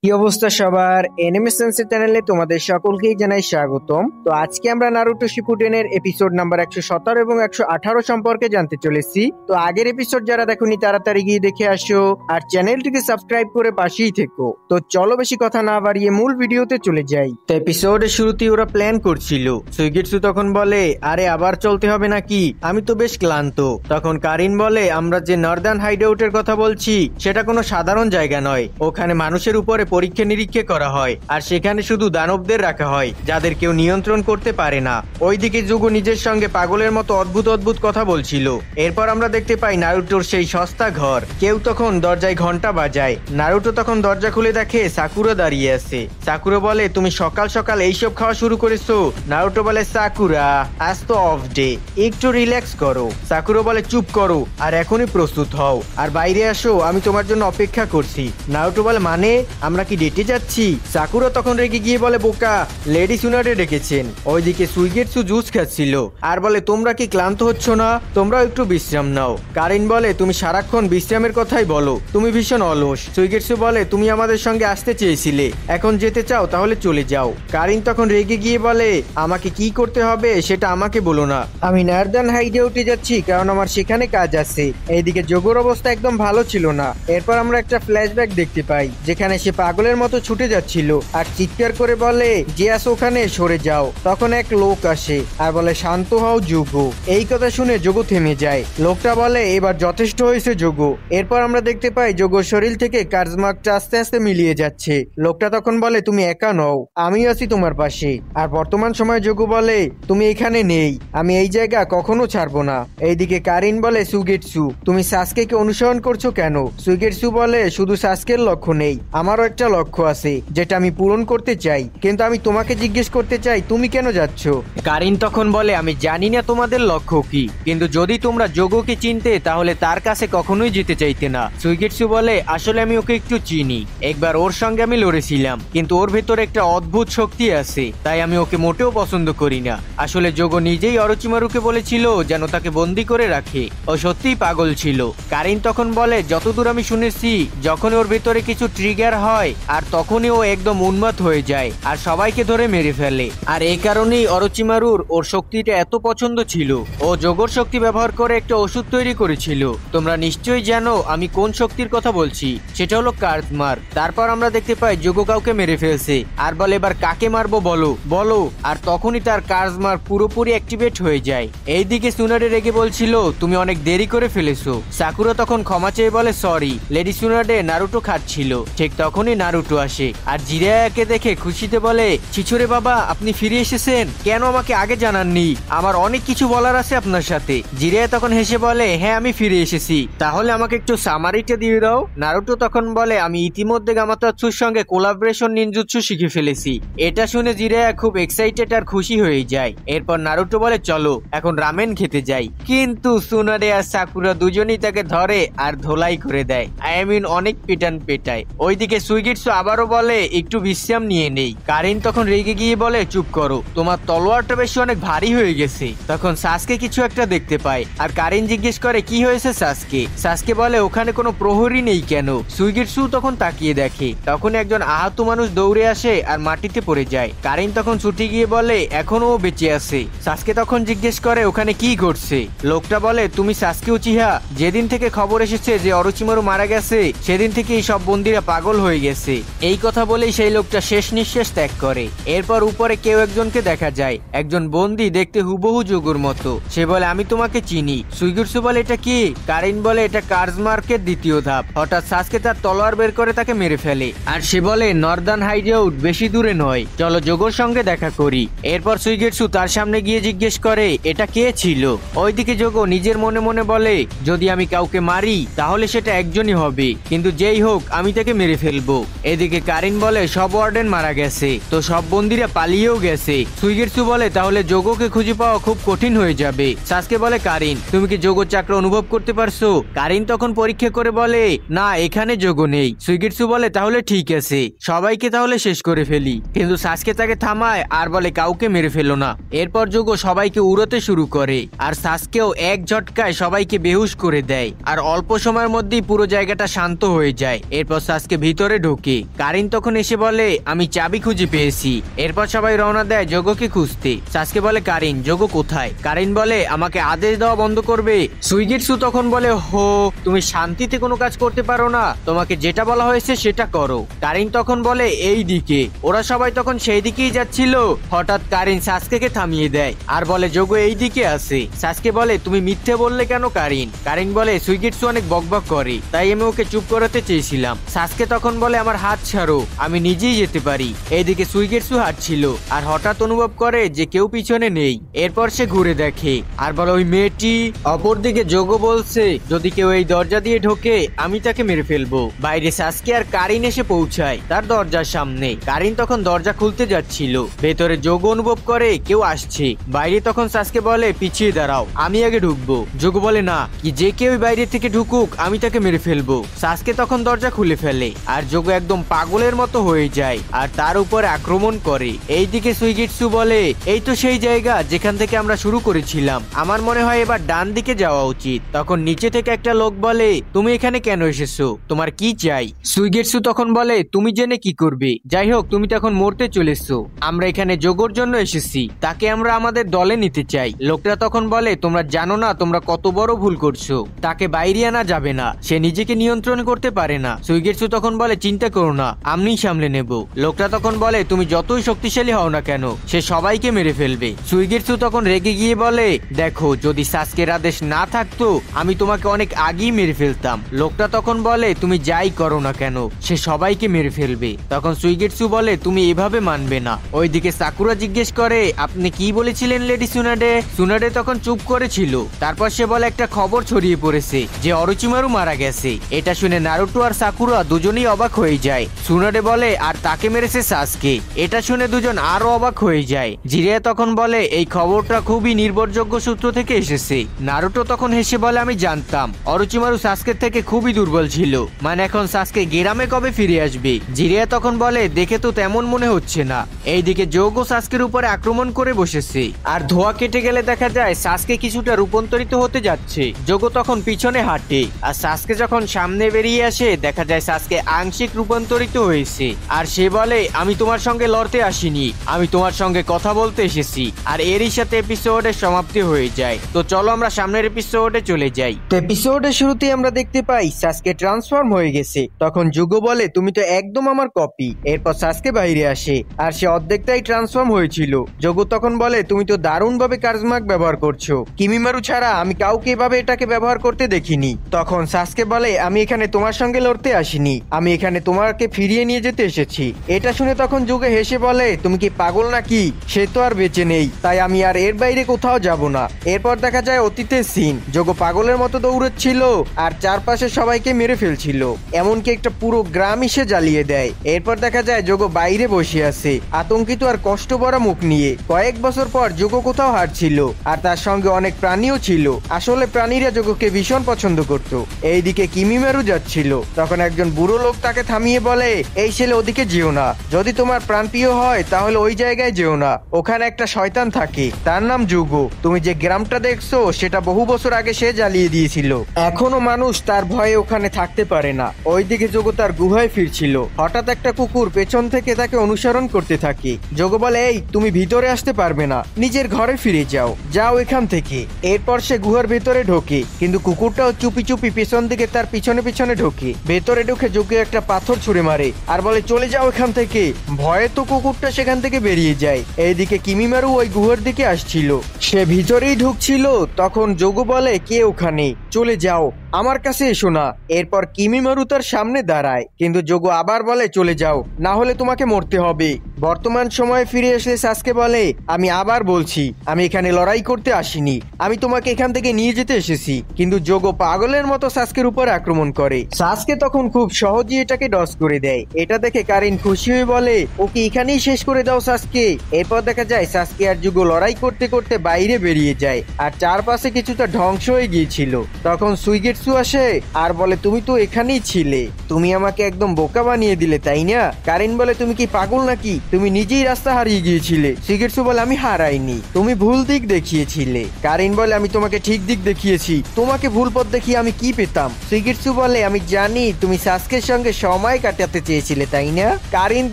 কি অবস্থা সবার? এনিমে সেন্সের চ্যানেলে তোমাদের সকলকেই জানাই স্বাগতম। তো আজকে আমরা নারুটো শিপুডেনের এপিসোড নাম্বার 117 এবং 118 সম্পর্কে জানতে চলেছি। তো আগের এপিসোড যারা দেখোনি তাড়াতাড়ি গিয়ে দেখে আসো আর চ্যানেলটিকে সাবস্ক্রাইব করে পাশেই থেকো। তো চলো বেশি কথা না বাড়িয়ে মূল ভিডিওতে চলে যাই। তো এপিসোডের শুরুতেই ওরা প্ল্যান করছিল। সুইগেটসু তখন বলে, আরে আবার চলতে হবে নাকি? আমি তো বেশ ক্লান্ত। তখন কারিন বলে, আমরা যে নর্দার্ন হাইডআউটের কথা বলছি সেটা কোনো সাধারণ জায়গা নয়। ওখানে মানুষের উপরে পরীক্ষা নিরীক্ষা করা হয় আর সেখানে শুধু দানবদের রাখা হয় যাদের কেউ নিয়ন্ত্রণ করতে পারে না। ওইদিকে যুগো নিজের সঙ্গে পাগলের মতো অদ্ভুত অদ্ভুত কথা বলছিল। এরপর আমরা দেখতে পাই নারুটোর সেই সস্তা ঘর। কেউ তখন দরজায় ঘন্টা বাজায়। নারুটো তখন দরজা খুলে দেখে সাকুরা দাঁড়িয়ে আছে। সাকুরা বলে, তুমি সকাল সকাল এইসব খাওয়া শুরু করেছো? নারুটো বলে, সাকুরা আজ তো অফ ডে, একটু রিল্যাক্স করো। সাকুরা বলে, চুপ করো আর এখনই প্রস্তুত হও আর বাইরে আসো, আমি তোমার জন্য অপেক্ষা করছি। নারুটো বলে, মানে আমরা কি ডেটে যাচ্ছি? সাকুরা তখন রেগে গিয়ে বলে, বোকা, লেডি সুনারে ডেকেছেন। ওইদিকে সুইগেটসু জুস খাচ্ছিল আর বলে, তোমরা কি ক্লান্ত হচ্ছ না? তোমরাও একটু বিশ্রাম নাও। কারিন বলে, তুমি সারাক্ষণ বিশ্রামের কথাই বলো, তুমি ভীষণ অলস। সুইগেটসু বলে, তুমি আমাদের সঙ্গে আসতে চেয়েছিলে, এখন যেতে চাও তাহলে চলে যাও। কারিন তখন রেগে গিয়ে বলে, আমাকে কি করতে হবে সেটা আমাকে বলো না, আমি নর্দার্ন হাইডআউটে যাচ্ছি কারণ আমার সেখানে কাজ আছে। এইদিকে যোগোর অবস্থা একদম ভালো ছিল না। এরপর আমরা একটা ফ্ল্যাশব্যাক দেখতে পাই যেখানে সে পাগলের মতো ছুটে যাচ্ছিল আর চিৎকার করে বলে, যে আসো ওখানে সরে যাও। তখন এক লোক আসে আর বলে, শান্ত হও যোগো। এই কথা শুনে যোগো থেমে যায়। লোকটা বলে, এবার যথেষ্ট হয়েছে যোগো। এরপর আমরা দেখতে পাই যোগোর শরীর থেকে কার্জমার্কটা আস্তে আস্তে মিলিয়ে যাচ্ছে। লোকটা তখন বলে, তুমি একা নও, আমি আছি তোমার পাশে। আর বর্তমান সময়ে যোগো বলে, তুমি এখানে নেই, আমি এই জায়গা কখনো ছাড়বো না। এইদিকে কারিন বলে, সুগেটসু তুমি সাসকেকে অনুসরণ করছো কেন? সুগেটসু বলে, শুধু সাসকের লক্ষ্য নেই, আমারও একটা লক্ষ্য আছে যেটা আমি পূরণ করতে চাই, কিন্তু আমি তোমাকে জিজ্ঞেস করতে চাই তুমি কেন যাচ্ছ? কারিন তখন বলে, আমি জানি না তোমাদের লক্ষ্য কি, কিন্তু যদি তোমরা যোগোকে চিনতে তাহলে তার কাছে কখনোই যেতে চাইতে না। সুইগেটসু বলে, আসলে আমি ওকে একটু চিনি, একবার ওর সঙ্গে আমি লড়েছিলাম, কিন্তু ওর ভেতরে একটা অদ্ভুত শক্তি আছে, তাই আমি ওকে মোটেও পছন্দ করি না। আসলে যোগো নিজেই অরোচিমারুকে বলেছিল যেন তাকে বন্দি করে রাখে, ও সত্যিই পাগল ছিল। কারিন তখন বলে, যতদূর আমি শুনেছি যখন ওর ভেতরে কিছু ট্রিগার হয় আর তখনই ও একদম উন্মাদ হয়ে যায় আর সবাইকে ধরে মেরে ফেলে। আর এই কারণেই অরোচিমারুর ওর শক্তিটা এত পছন্দ ছিল। ও যোগর শক্তি ব্যবহার করে একটা ওষুধ তৈরি করেছিল। তোমরা নিশ্চয়ই জানো আমি কোন শক্তির কথা বলছি, সেটা হলো কার্জমার। তারপর আমরা দেখতে পাই যোগো কাউকে মেরে ফেলছে আর বলে, এবার কাকে মারবো বলো বলো। আর তখনই তার কার্জমার পুরোপুরি অ্যাক্টিভেট হয়ে যায়। এইদিকে সুনাডে রেগে বলছিল, তুমি অনেক দেরি করে ফেলেছো। সাকুরা তখন ক্ষমা চেয়ে বলে, সরি। লেডি সুনাডে নারুটো খাচ্ছিল, ঠিক তখনই নারুটো আসে আর জিরায়াকে দেখে খুশিতে বলে, চিচুরে বাবা, আপনি ফিরে এসেছেন, কেন আমাকে আগে জানাননি? আমার অনেক কিছু বলার আছে আপনার সাথে। জিরায়া তখন হেসে বলে, হ্যাঁ আমি ফিরে এসেছি, তাহলে আমাকে একটু সামারিটা দিয়ে দাও। নারুটো তখন বলে, আমি ইতিমধ্যে গামাতাৎসুর সঙ্গে কোলাবরেশন নিনজুৎসু শিখে ফেলেছি। এটা শুনে জিরায়া খুব এক্সাইটেড আর খুশি হয়ে যায়। এরপর নারুটো বলে, চলো এখন রামেন খেতে যাই। কিন্তু সুনাডে আর সাকুরা দুজনেই তাকে ধরে আর ধোলাই করে দেয়, আই মিন অনেক পেটান পেটায়। ওইদিকে সুইগেটসু আবারও বলে, একটু বিশ্রাম নিয়ে নেই। কারিন তখন রেগে গিয়ে বলে, চুপ করো, তোমার তলোয়ারটা বেশি অনেক ভারী হয়ে গেছে। তখন সাসকে কিছু একটা দেখতে পায় আর কারিন জিজ্ঞেস করে, কি হয়েছে সাসকে? সাসকে বলে, ওখানে কোনো প্রহরী নেই কেন? সুইগেটসু তখন তাকিয়ে দেখে, তখন একজন আহত মানুষ দৌড়ে আসে আর মাটিতে পড়ে যায়। কারিন তখন ছুটে গিয়ে বলে, এখনো ও বেঁচে আছে। সাসকে তখন জিজ্ঞেস করে, ওখানে কি ঘটছে? লোকটা বলে, তুমি সাসকে উচিহা? যেদিন থেকে খবর এসেছে যে অরোচিমারু মারা গেছে সেদিন থেকে এই সব বন্দিরা পাগল হয়ে গেছে। এই কথা বলেই সেই লোকটা শেষ নিঃশ্বাস ত্যাগ করে। এরপর উপরে কেউ একজনকে দেখা যায়, একজন বন্দি, দেখতে হুবহু যোগোর মতো। সে বলে, আমি তোমাকে চিনি। সুইগেটসু বলে, এটা কি? কারিন বলে, এটা কার্জমার্কের দ্বিতীয় ধাপ। হঠাৎ সাসকে তার তলোয়ার বের করে তাকে মেরে ফেলে আর সে বলে, নর্দার্ন হাইডআউট বেশি দূরে নয়, চলো যোগোর সঙ্গে দেখা করি। এরপর সুইগেটসু তার সামনে গিয়ে জিজ্ঞেস করে, এটা কে ছিল? ওইদিকে যোগো নিজের মনে মনে বলে, যদি আমি কাউকে মারি তাহলে সেটা একজনই হবে, কিন্তু যেই হোক আমি তাকে মেরে ফেলবো। এদিকে কারিন বলে, সব ওয়ার্ডেন মারা গেছে, তো সব বন্দিরা পালিয়েও গেছে। সুইগেটসু বলে, তাহলে যোগোকে খুঁজে পাওয়া খুব কঠিন হয়ে যাবে। সাসকে বলে, কারিন তুমি কি যোগোর চাকরা অনুভব করতে পারছো? কারিন তখন পরীক্ষা করে বলে, না এখানে যোগো নেই। সুইগেটসু বলে, তাহলে ঠিক আছে, সবাইকে তাহলে শেষ করে ফেলি। কিন্তু সাসকে তাকে থামায় আর বলে, কাউকে মেরে ফেলো না। এরপর যোগো সবাইকে উড়োতে শুরু করে আর সাসকেও এক ঝটকায় সবাইকে বেহুশ করে দেয় আর অল্প সময়ের মধ্যেই পুরো জায়গাটা শান্ত হয়ে যায়। এরপর সাসকে ভিতরে ঢোকে। ঢোকে। কারিন তখন এসে বলে আমি চাবি খুঁজে পেয়েছি। এরপর সবাই রওনা দেয় যোগোকে খুঁজতে। সাসকে বলে কারিন যোগো কোথায়? কারিন বলে আমাকে আদেশ দেওয়া বন্ধ করবে। সুইগেটসু তখন বলে হো তুমি শান্তিতে কোনো কাজ করতে পারো না, তোমাকে যেটা বলা হয়েছে সেটা করো। কারিন তখন বলে এই দিকে। ওরা সবাই তখন সেই দিকেই যাচ্ছিল। হঠাৎ কারিন সাসকেকে থামিয়ে দেয় আর বলে যোগো এই দিকে আছে। সাসকে বলে তুমি মিথ্যে বললে কেন কারিন? কারিন বলে সুইগেটসু অনেক বকবক করে, তাই আমি ওকে চুপ করাতে চেয়েছিলাম। সাসকে তখন বলে আমার হাত ছাড়ো, আমি নিজেই যেতে পারি। এইদিকে সুইগেটসু হাঁটছিল আর হঠাৎ অনুভব করে যে কেউ পিছনে নেই। এরপর সে ঘুরে দেখে আর বলে ওই মেয়েটি। অপরদিকে যোগো বলছে যদি কেউ এই দরজা দিয়ে ঢোকে আমি তাকে মেরে ফেলবো। বাইরে সাসকে আর কারিন এসে পৌঁছায় তার দরজার সামনে। কারিন তখন দরজা খুলতে যাচ্ছিল, ভেতরে যোগো অনুভব করে কেউ আসছে। বাইরে তখন সাসকে বলে পিছিয়ে দাঁড়াও, আমি আগে ঢুকবো। যোগো বলে না, কি যে কেউ বাইরে থেকে ঢুকুক আমি তাকে মেরে ফেলবো। সাসকে তখন দরজা খুলে ফেলে আর যোগো একদম পাগলের মতো হয়ে যায় আর তার উপর আক্রমণ করে। এইদিকে সুইগেটসু বলে এই তো সেই জায়গা যেখান থেকে আমরা শুরু করেছিলাম, আমার মনে হয় এবার ডান দিকে যাওয়া উচিত। তখন নিচে থেকে একটা লোক বলে তুমি এখানে কেন এসেছো, তোমার কি চাই? সুইগেটসু তখন বলে তুমি জেনে কি করবে, যাই হোক তুমি তখন মরতে চলেছো। আমরা এখানে যোগোর জন্য এসেছি, তাকে আমরা আমাদের দলে নিতে চাই। লোকটা তখন বলে তোমরা জানো না তোমরা কত বড় ভুল করছো, তাকে বাইরে আনা যাবে না, সে নিজেকে নিয়ন্ত্রণ করতে পারে না। সুইগেটসু তখন বলে চিন্তা করো না, আমিই সামলে নেব। লোকটা তখন বলে তুমি যতই শক্তিশালী হও না কেন সে সবাইকে মেরে ফেলবে। সুইগেটসু তখন রেগে গিয়ে বলে দেখো যদি সাসকের আদেশ না থাকতো আমি তোমাকে অনেক আগেই মেরে ফেলতাম। লোকটা তখন বলে তুমি যাই করো না কেন সে সবাইকে মেরে ফেলবে। তখন সুইগেটসু বলে তুমি এভাবে মানবে না। ওইদিকে সাকুরা জিজ্ঞেস করে আপনি কি বলেছিলেন লেডি সুনাডে? সুনাডে তখন চুপ করেছিল। তারপর সে বলে একটা খবর ছড়িয়ে পড়েছে যে অরোচিমারু মারা গেছে। এটা শুনে নারুটো আর সাকুরা দুজনেই অবাক হয়ে যায়। সুনাডে বলে আর তাকে মেরেছে সাসকে। এটা শুনে দুজন আরো অবাক হয়ে যায়। জিরিয়া তখন বলে এই খবরটা খুবই নির্ভরযোগ্য সূত্র থেকে এসেছে। নারুটো তখন হেসে বলে আমি জানতাম অরোচিমারু সাসকের থেকে খুবই দুর্বল ছিল, মানে এখন সাসকে গ্রামে কবে ফিরে আসবে? জিরিয়া তখন বলে দেখে তো তেমন মনে হচ্ছে না। এইদিকে যোগো সাসকের উপরে আক্রমণ করে বসেছে আর ধোয়া কেটে গেলে দেখা যায় সাসকে কিছুটা রূপান্তরিত হতে যাচ্ছে। যোগো তখন পিছনে হাঁটে আর সাসকে যখন সামনে বেরিয়ে আসে দেখা যায় সাসকে আংশিক রূপান্তরিত হয়েছে। আর সে বলে আমি তোমার সঙ্গে লড়তে আসিনি, আমি তোমার সঙ্গে কথা বলতে এসেছি। আর এরই সাথে এপিসোডের সমাপ্তি হয়ে যায়। তো চলো আমরা সামনের এপিসোডে চলে যাই। তো এপিসোডের শুরুতেই আমরা দেখতে পাই সাসকে ট্রান্সফর্ম হয়ে গেছে। তখন যোগো বলে তুমি তো একদম আমার কপি। এরপর সাসকে বাইরে আসে আর সে অর্ধেকটাই ট্রান্সফর্ম হয়েছিল। যোগো তখন বলে তুমি তো দারুণ ভাবে কার্জমাক ব্যবহার করছো, কিমিমারু ছাড়া আমি কাউকে এভাবে এটাকে ব্যবহার করতে দেখিনি। তখন সাসকে বলে আমি এখানে তোমার সঙ্গে লড়তে আসিনি, আমি এখানে তোমাকে ফিরিয়ে নিয়ে যেতে এসেছি। এটা শুনে তখন যোগো হেসে বলে তুমি কি পাগল নাকি, সে তো আর বেঁচে নেই, তাই আমি আর এর বাইরে কোথাও যাব না। এরপর দেখা যায় অতীতের সিন। যোগো পাগলের মতো দৌড়চ্ছিল আর চারপাশে সবাইকে মেরে ফেলছিল, এমনকি একটা পুরো গ্রামই সে জ্বালিয়ে দেয়। এরপর দেখা যায় যোগো বাইরে বসে আছে আতঙ্কিত আর কষ্ট ভরা মুখ নিয়ে। কয়েক বছর পর যোগো কোথাও হাঁটছিল আর তার সঙ্গে অনেক প্রাণীও ছিল। আসলে প্রাণীরা যোগোকে ভীষণ পছন্দ করত। এইদিকে কিমিমারু যাচ্ছিল, তখন একজন বুড়ো লোক তাকে থামিয়ে বলে এই ছেলে ওদিকে যেও না, যদি তোমার প্রাণপ্রিয় হয় তাহলে ওই জায়গায় যেও না, ওখানে একটা শয়তান থাকে, তার নাম যোগো। তুমি যে গ্রামটা দেখছো সেটা বহু বছর আগে সে জ্বালিয়ে দিয়েছিল, এখনো মানুষ তার ভয়ে ওখানে থাকতে পারে না। ওইদিকে যোগো তার গুহায় ফিরছিল, হঠাৎ একটা কুকুর পেছন থেকে তাকে অনুসরণ করতে থাকে। যোগো বলে এই তুমি ভিতরে আসতে পারবে না, নিজের ঘরে ফিরে যাও, যাও এখান থেকে। এরপর সে গুহার ভেতরে ঢোকে, কিন্তু কুকুরটাও চুপি চুপি পেছন দিকে তার পিছনে পিছনে ঢোকে। ভেতরে ঢুকে যোগো একটা পাথর ছুঁড়ে মারে আর বলে চলে যাও এখান থেকে। ভয়ে তো কুকুরটা সেখান থেকে বেরিয়ে যায়। এইদিকে কিমিমারু ওই গুহার দিকে আসছিল, সে ভিতরেই ঢুকছিল। তখন যোগো বলে কে ওখানে, চলে যাও, আমার কাছে এসো না। এরপর কিমিমারু তার সামনে দাঁড়ায়, কিন্তু যোগো আবার বলে চলে যাও, না হলে তোমাকে মরতে হবে। বর্তমান সময়ে ফিরে এসে সাসকে বলে আমি আবার বলছি আমি এখানে লড়াই করতে আসিনি, আমি তোমাকে এখান থেকে নিয়ে যেতে এসেছি। কিন্তু যোগো পাগলের মতো সাসকের উপর আক্রমণ করে। সাসকে তখন খুব সহজেই এটাকে ডস করে দেয়। এটা দেখে কারিন খুশি হয়ে বলে ওকে এখানেই শেষ করে দাও সাসকে। এরপর দেখা যায় সাসকে আর যোগো লড়াই করতে করতে বাইরে বেরিয়ে যায় আর চারপাশে কিছুটা ধ্বংস হয়ে গিয়েছিল। তখন সুইগেটসু সুইগেটসু আসে আর বলে তুমি তো এখানেই ছিলে, তুমি আমাকে একদম বোকা বানিয়ে দিলে তাই না? কারিন বলে তুমি কি পাগল নাকি, তুমি নিজেই রাস্তা হারিয়ে গিয়েছিলে। সুইগেটসু বলে আমি হারাইনি, তুমি ভুল দিক দেখিয়েছিলে। কারিন বলে আমি তোমাকে ঠিক দিক দেখিয়েছি, তোমাকে ভুল পথ দেখিয়ে আমি কি পেতাম? সুইগেটসু বলে আমি জানি তুমি সাসকের সঙ্গে সময় কাটাতে চেয়েছিলে তাই না? কারিন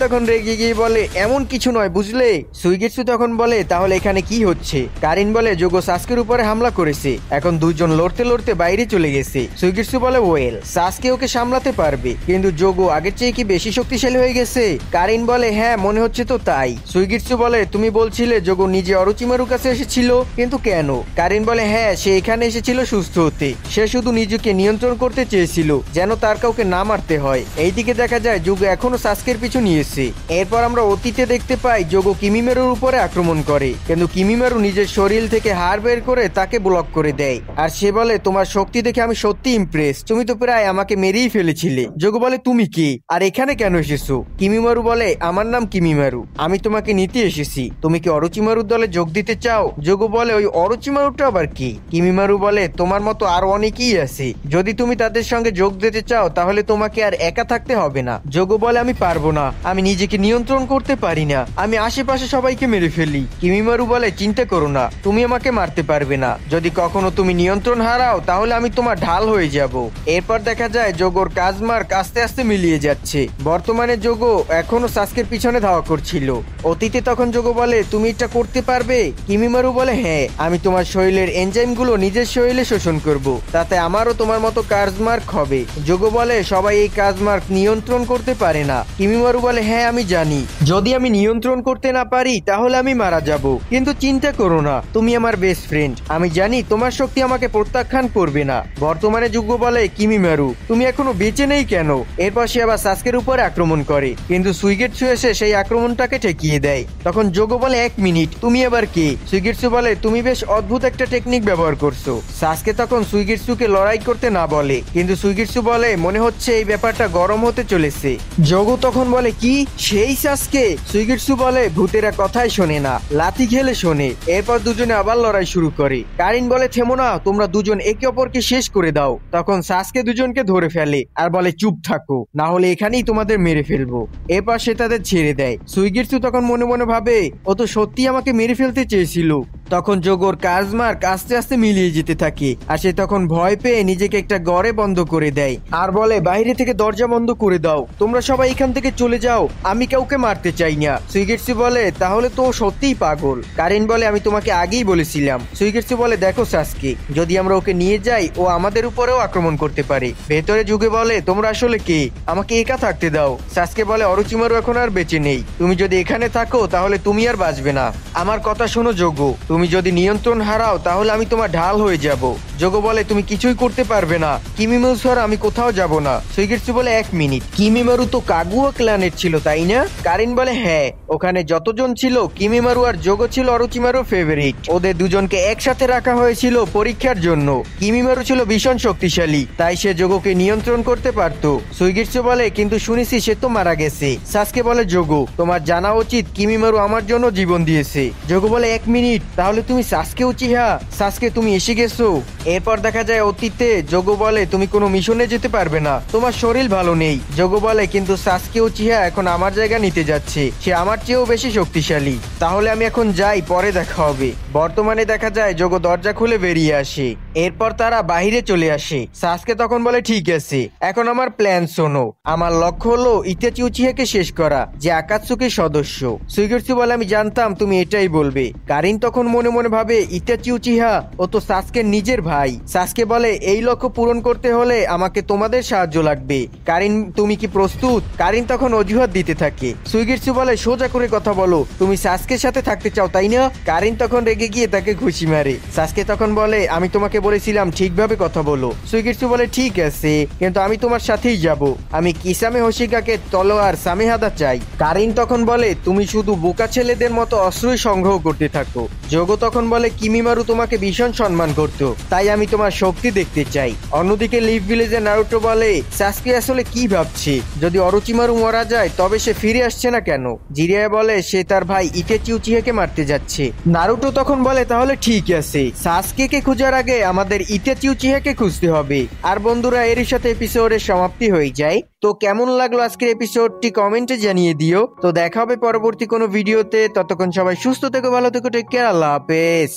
তখন রেগে গিয়ে বলে এমন কিছু নয় বুঝলে। সুইগেটসু তখন বলে তাহলে এখানে কি হচ্ছে? কারিন বলে যোগো সাসকের উপরে হামলা করেছে, এখন দুজন লড়তে লড়তে বাইরে চলে গেছে। সুইগেটসু বলে ওয়েল সাসকে ওকে সামলাতে পারবে, কিন্তু যোগো আগের চেয়ে কি বেশি শক্তিশালী হয়ে গেছে? কারিন বলে হ্যাঁ মনে হচ্ছে তো তাই। সুইগেটসু বলে তুমি বলছিলে যোগো নিজে অরোচিমারুর কাছে এসেছিল, কিন্তু কেন? কারিন বলে হ্যাঁ সে এখানে এসেছিল সুস্থ হতে, সে শুধু নিজেকে নিয়ন্ত্রণ করতে চেয়েছিল যেন তার কাউকে না মারতে হয়। এইদিকে দেখা যায় যোগো এখনো সাসকের পিছু নিয়েছে। এরপর আমরা অতীতে দেখতে পাই যোগো কিমিমারুর উপরে আক্রমণ করে, কিন্তু কিমিমারু নিজের শরীর থেকে হাড় বের করে তাকে ব্লক করে দেয়। আর সে বলে তোমার শক্তি দেখে আমি সত্যি ইমপ্রেস, তুমি তো প্রায় আমাকে মেরেই ফেলেছিলে। যোগো বলে তুমি কে আর এখানে কেন এসেছো? কিমিমারু বলে আমার নাম কিমিমারু, আমি তোমাকে নিতে এসেছি, তুমি কি অরোচিমারুর দলে যোগ দিতে চাও? যোগো বলে ওই অরোচিমারুটা আবার কি? কিমিমারু বলে তোমার মতো আরো অনেকেই আছে, যদি তুমি তাদের সঙ্গে যোগ দিতে চাও তাহলে তোমাকে আর একা থাকতে হবে না। যোগো বলে আমি পারবো না, আমি নিজেকে নিয়ন্ত্রণ করতে পারি না, আমি আশেপাশে সবাইকে মেরে ফেলি। কিমিমারু বলে চিন্তা করো না, তুমি আমাকে মারতে পারবে না, যদি কখনো তুমি নিয়ন্ত্রণ হারাও তাহলে আমি তোমার ঢাল হয়ে যাব। এরপর দেখা যায় যোগোর কাজমার্ক আস্তে আস্তে মিলিয়ে যাচ্ছে। বর্তমানে যোগো এখনো সাসকের পিছনে ধাওয়া করছিল। অতীতে তখন যোগো বলে তুমি এটা করতে পারবে? কিমিমারু বলে হ্যাঁ, আমি তোমার শরীরের এনজাইম গুলো নিজের শরীরে শোষণ করব, তাতে আমারও তোমার মতো কাজমার্ক হবে। যোগো বলে সবাই এই কাজমার্ক নিয়ন্ত্রণ করতে পারে না। কিমিমারু বলে হ্যাঁ আমি জানি, যদি আমি নিয়ন্ত্রণ করতে না পারি তাহলে আমি মারা যাব, কিন্তু চিন্তা করো না, তুমি আমার বেস্ট ফ্রেন্ড, আমি জানি তোমার শক্তি আমাকে প্রত্যাখ্যান করবে না। বর্তমানে যোগো বলে কিমিমারু তুমি এখনো বেঁচে নেই কেন? এরপর সে আবার সাসকের উপরে আক্রমণ করে, কিন্তু সুইগেটসু এসে সেই আক্রমণটাকে ঠেকিয়ে দেয়। তখন যোগো বলে এক মিনিট, তুমি আবার কে? সুইগেটসু বলে তুমি বেশ অদ্ভুত একটা টেকনিক ব্যবহার করছো। সাসকে তখন সুইগেটসুকে লড়াই করতে না বলে, কিন্তু সুইগেটসু বলে মনে হচ্ছে এই ব্যাপারটা গরম হতে চলেছে। যোগো তখন বলে কি সেই সাসকে? সুইগেটসু বলে ভূতেরা কথাই শোনে না, লাথি খেলে শোনে। এরপর দুজনে আবার লড়াই শুরু করে। কারিন বলে থেমো না, তোমরা দুজন একে অপরকে শেষ করে দাও। তখন সাসকে দুজনকে ধরে ফেলে আর বলে চুপ থাকো, না হলে এখানেই তোমাদের মেরে ফেলবো। এরপর সে তাদের ছেড়ে দেয়। সুইগেটসু তখন মনে মনে ভাবে ও তো সত্যি আমাকে মেরে ফেলতে চেয়েছিল। তখন যোগোর কাজমার্ক আস্তে আস্তে মিলিয়ে যেতে থাকে, আর সে তখন ভয় পেয়ে নিজেকে একটা ঘরে বন্ধ করে দেয় আর বলে বাইরে থেকে দরজা বন্ধ করে দাও, তোমরা সবাই এখান থেকে চলে যাও, আমি কাউকে মারতে চাই না। সুইগেটসু বলে তাহলে তো সত্যিই পাগল। কারিন বলে আমি তোমাকে আগেই বলেছিলাম। সুইগেটসু বলে দেখো সাসকে, যদি আমরা ওকে নিয়ে যাই ও আমাদের উপরেও আক্রমণ করতে পারে। ভেতরে যুগে বলে তোমরা আসলে কে, আমাকে একা থাকতে দাও। সাসকে বলে অরোচিমারু এখন আর বেঁচে নেই, তুমি যদি এখানে থাকো তাহলে তুমি আর বাঁচবে না। আমার কথা শোনো যোগো, তুমি যদি নিয়ন্ত্রণ হারাও তাহলে আমি তোমার ঢাল হয়ে যাব। যোগো বলে তুমি কিছুই করতে পারবে না, কিমিমারু ছাড়া আমি কোথাও যাব না। সুইগেটসু বলে এক মিনিট, কিমিমারু তো কাগুয়া ক্ল্যানের ছিল তাই না? কারিন বলে হ্যাঁ, ওখানে যতজন ছিল কিমিমারু আর যোগো ছিল অরোচিমারু ফেভারিট, ওদের দুজনকে একসাথে রাখা হয়েছিল পরীক্ষার জন্য। কিমিমারু ছিল ভীষণ শক্তিশালী, তাই সে যোগোকে নিয়ন্ত্রণ করতে পারত। সুইগেটসু বলে কিন্তু শুনেছি সে তো মারা গেছে। সাসকে বলে যোগো তোমার জানা উচিত কিমিমারু আমার জন্য জীবন দিয়েছে। যোগো বলে এক মিনিট, তাহলে তুমি সাসকে উচিহা? সাসকে তুমি এসে গেছো? এরপর দেখা যায় অতীতে যোগো বলে তুমি কোনো মিশনে যেতে পারবে না, তোমার শরীর ভালো নেই। যোগো বলে কিন্তু সাসকে উচিহা এখন আমার জায়গা নিতে যাচ্ছে, সে আমার চেয়েও বেশি শক্তিশালী, তাহলে আমি এখন যাই, পরে দেখা হবে। বর্তমানে দেখা যায় যোগো দরজা খুলে বেরিয়ে আসে। এরপর তারা বাহিরে চলে আসে। সাসকে তখন বলে ঠিক আছে, এখন আমার প্ল্যান শোনো, আমার লক্ষ্য হলো ইতাচি উচিহাকে শেষ করা, যে আকাতসুকির সদস্য। সুইগেটসু বলে আমি জানতাম তুমি এটাই বলবে। কারিন তখন মনে মনে ভাবে ইতাচি উচিহা ও তো সাসকের নিজের ভাই। সাসকে বলে এই লক্ষ্য পূরণ করতে হলে আমাকে তোমাদের সাহায্য লাগবে। কারিন তুমি কি প্রস্তুত? কারিন তখন অজুহাত দিতে থাকে। সুইগেটসু বলে সোজা করে কথা বলো, তুমি সাসকের সাথে থাকতে চাও তাই না? কারিন তখন রেগে গিয়ে তাকে ঘুষি মারে। সাসকে তখন বলে আমি তোমাকে বলেছিলাম ঠিকভাবে কথা বলো। সুইগেটসু বলে ঠিক আছে, কিন্তু আমি তোমার সাথেই যাব, আমি কিসামে হোশিকাকে তলোয়ার সামেহাদা চাই। কারিন তখন বলে তুমি শুধু বোকা ছেলেদের মতো অস্ত্রই সংগ্রহ করতে থাকো, যোগো তখন বলে কিমিমারু তোমাকে ভীষণ সম্মান করতো, তাই আমি তোমার শক্তি দেখতে চাই। অন্যদিকে লিফ ভিলেজে নারুটো বলে সাসকে আসলে কি ভাবছে, যদি অরোচিমারু মারা যায় তবে সে ফিরে আসছে না কেন। জিরিয়া বলে সে তার ভাই ইকেচি উচিহাকে মারতে যাচ্ছে। নারুটো তখন বলে তাহলে ঠিক আছে, সাসকে খোঁজার আগে আমাদের ইতেচি উচিহাকে খুঁজতে হবে। আর বন্ধুরা, এরই সাথে এপিসোডের সমাপ্তি হয়ে যায়। তো কেমন লাগলো আজকের এপিসোডটি কমেন্টে জানিয়ে দিও। তো দেখা হবে পরবর্তী কোনো ভিডিওতে, ততক্ষণ সবাই সুস্থ থেকো, ভালো থেকো, টেক কেয়ার, আল্লাহ হাফেজ।